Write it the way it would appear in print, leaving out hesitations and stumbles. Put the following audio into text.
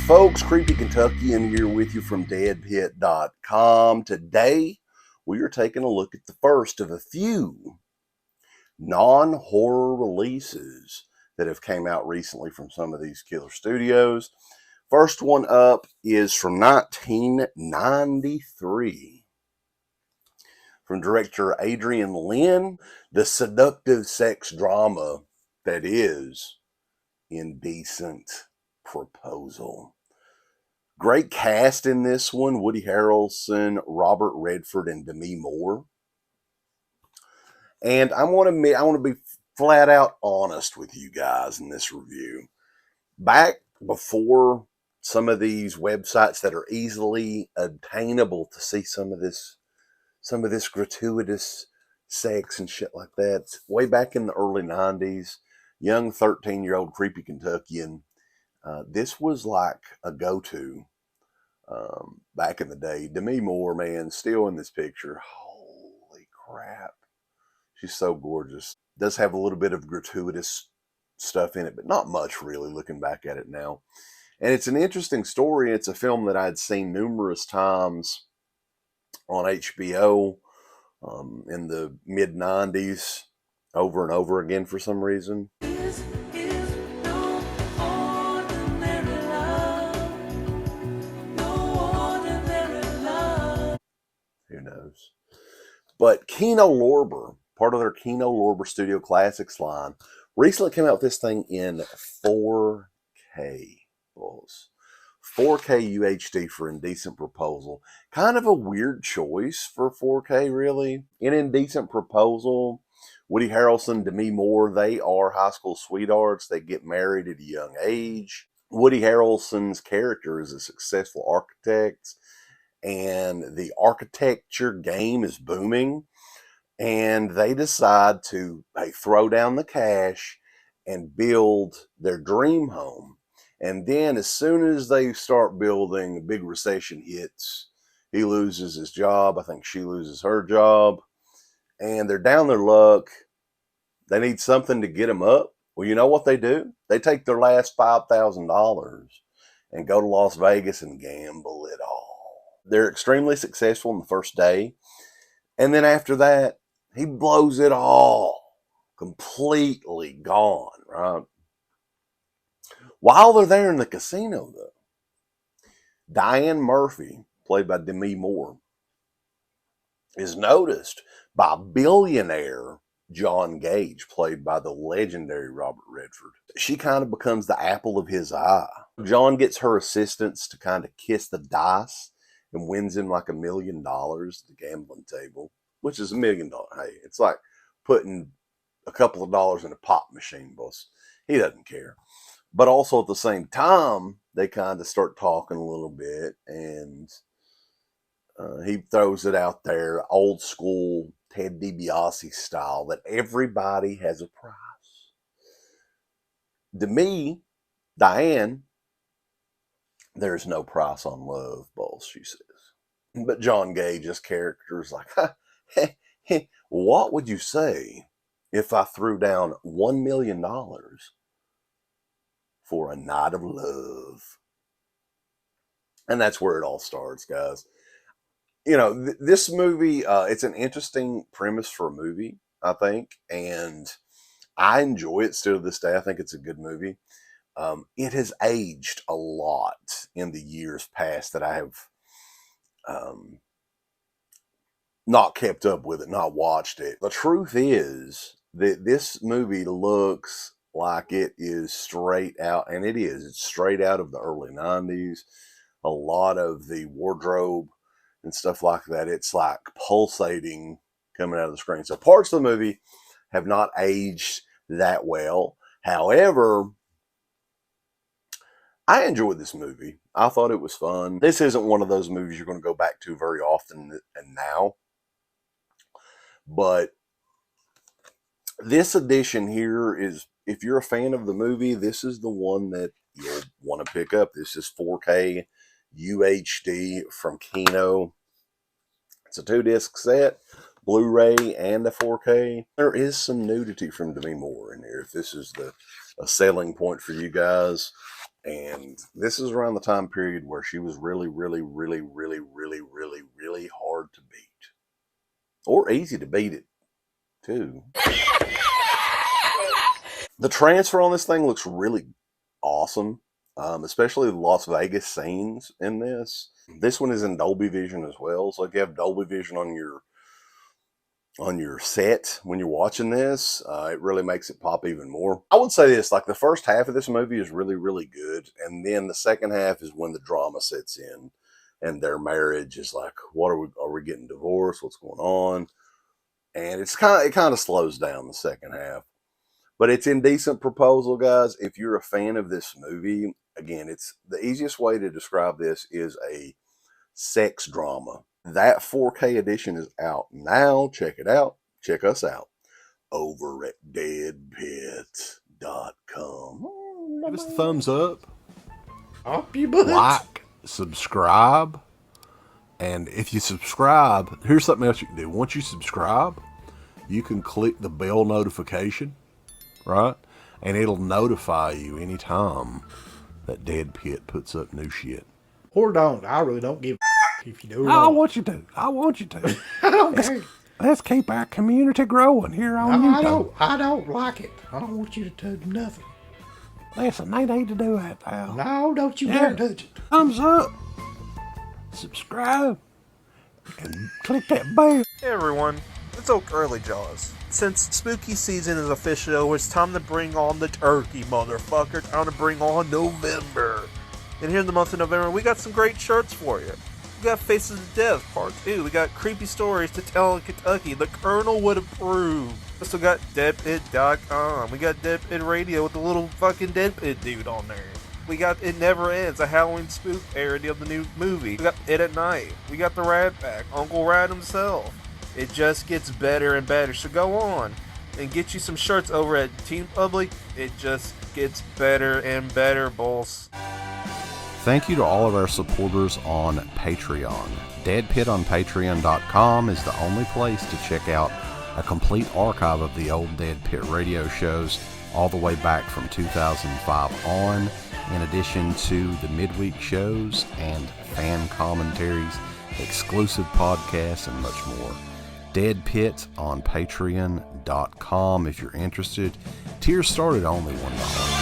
folks, Creepy Kentuckian here with you from DEADPIT.com. Today, we are taking a look at the first of a few non-horror releases that have came out recently from some of these killer studios. First one up is from 1993. From director Adrian Lyne, the seductive sex drama that is Indecent Proposal. Great cast in this one: Woody Harrelson, Robert Redford, and Demi Moore. And I want to be flat out honest with you guys in this review. Back before some of these websites that are easily obtainable to see some of this gratuitous sex and shit like that, way back in the early 90s, young 13-year-old Creepy Kentuckian, this was like a go-to back in the day. Demi Moore, man, still in this picture. Holy crap. She's so gorgeous. Does have a little bit of gratuitous stuff in it, but not much really, looking back at it now. And it's an interesting story. It's a film that I'd seen numerous times on HBO in the mid-90s, over and over again for some reason. Who knows? But Kino Lorber, part of their Kino Lorber Studio Classics line, recently came out with this thing in 4K. Bulls. 4K UHD for Indecent Proposal. Kind of a weird choice for 4K, really. In Indecent Proposal, Woody Harrelson, Demi Moore, they are high school sweethearts. They get married at a young age. Woody Harrelson's character is a successful architect, and the architecture game is booming, and they decide to throw down the cash and build their dream home. And then as soon as they start building, a big recession hits. He loses his job. I think she loses her job. And they're down their luck. They need something to get them up. Well, you know what they do? They take their last $5,000 and go to Las Vegas and gamble it all. They're extremely successful in the first day. And then after that, he blows it all. Completely gone, right? While they're there in the casino, though, Diane Murphy, played by Demi Moore, is noticed by billionaire John Gage, played by the legendary Robert Redford. She kind of becomes the apple of his eye. John gets her assistants to kind of kiss the dice and wins him like $1 million at the gambling table, which is $1 million. Hey, it's like putting a couple of dollars in a pop machine, boss. He doesn't care. But also at the same time, they kind of start talking a little bit, and he throws it out there, old school Ted DiBiase style, that everybody has a price. To me, Diane, there's no price on love, boss, she says. But John Gage's character is like, what would you say if I threw down $1 million for a night of love? And that's where it all starts, guys. You know, this movie, it's an interesting premise for a movie, I think, and I enjoy it still to this day. I think it's a good movie. It has aged a lot in the years past that I have not kept up with it, not watched it. The truth is that this movie looks like it is straight out, and it is. It's straight out of the early 90s. A lot of the wardrobe and stuff like that, it's like pulsating coming out of the screen. So parts of the movie have not aged that well. However, I enjoyed this movie. I thought it was fun. This isn't one of those movies you're going to go back to very often and now. But this edition here is, if you're a fan of the movie, this is the one that you'll want to pick up. This is 4K UHD from Kino. It's a 2-disc set, Blu-ray and a 4K. There is some nudity from Demi Moore in here, if this is a selling point for you guys. And this is around the time period where she was really, really, really, really, really, really, really hard to beat. Or easy to beat it, too. The transfer on this thing looks really awesome, especially the Las Vegas scenes in this. This one is in Dolby Vision as well, so if you have Dolby Vision on your set when you're watching this, it really makes it pop even more. I would say this, like the first half of this movie is really, really good, and then the second half is when the drama sets in, and their marriage is like, are we getting divorced? What's going on? And it kind of slows down the second half. But it's Indecent Proposal, guys. If you're a fan of this movie, again, it's the easiest way to describe this is a sex drama. That 4K edition is out now. Check it out. Check us out over at DEADPIT.com. Give us a thumbs up. Up your butt. Like, subscribe. And if you subscribe, here's something else you can do. Once you subscribe, you can click the bell notification, right? And it'll notify you anytime that Dead Pit puts up new shit. Or don't. I really don't give a if you do or I don't. want you to. I want you to. I don't care. Let's keep our community growing here on YouTube. I don't like it. I don't want you to touch nothing. Listen, they need to do that now. No, don't you dare touch it. Thumbs up. Subscribe. And click that bell. Hey everyone, it's Oak Early Jaws. Since spooky season is officially over, it's time to bring on the turkey, motherfucker. Time to bring on November. And here in the month of November, we got some great shirts for you. We got Faces of Death Part 2. We got Creepy Stories to Tell in Kentucky. The Colonel Would Approve. We also got DEADPIT.com. We got DEADPIT Radio with the little fucking DEADPIT dude on there. We got It Never Ends, a Halloween spook parody of the new movie. We got It at Night. We got the Rat Pack, Uncle Rat himself. It just gets better and better. So go on and get you some shirts over at Team Public. It just gets better and better, boss. Thank you to all of our supporters on Patreon. DeadPit on Patreon.com is the only place to check out a complete archive of the old Dead Pit radio shows all the way back from 2005 on, in addition to the midweek shows and fan commentaries, exclusive podcasts, and much more. Dead Pit on Patreon.com if you're interested. Tiers start at only $1.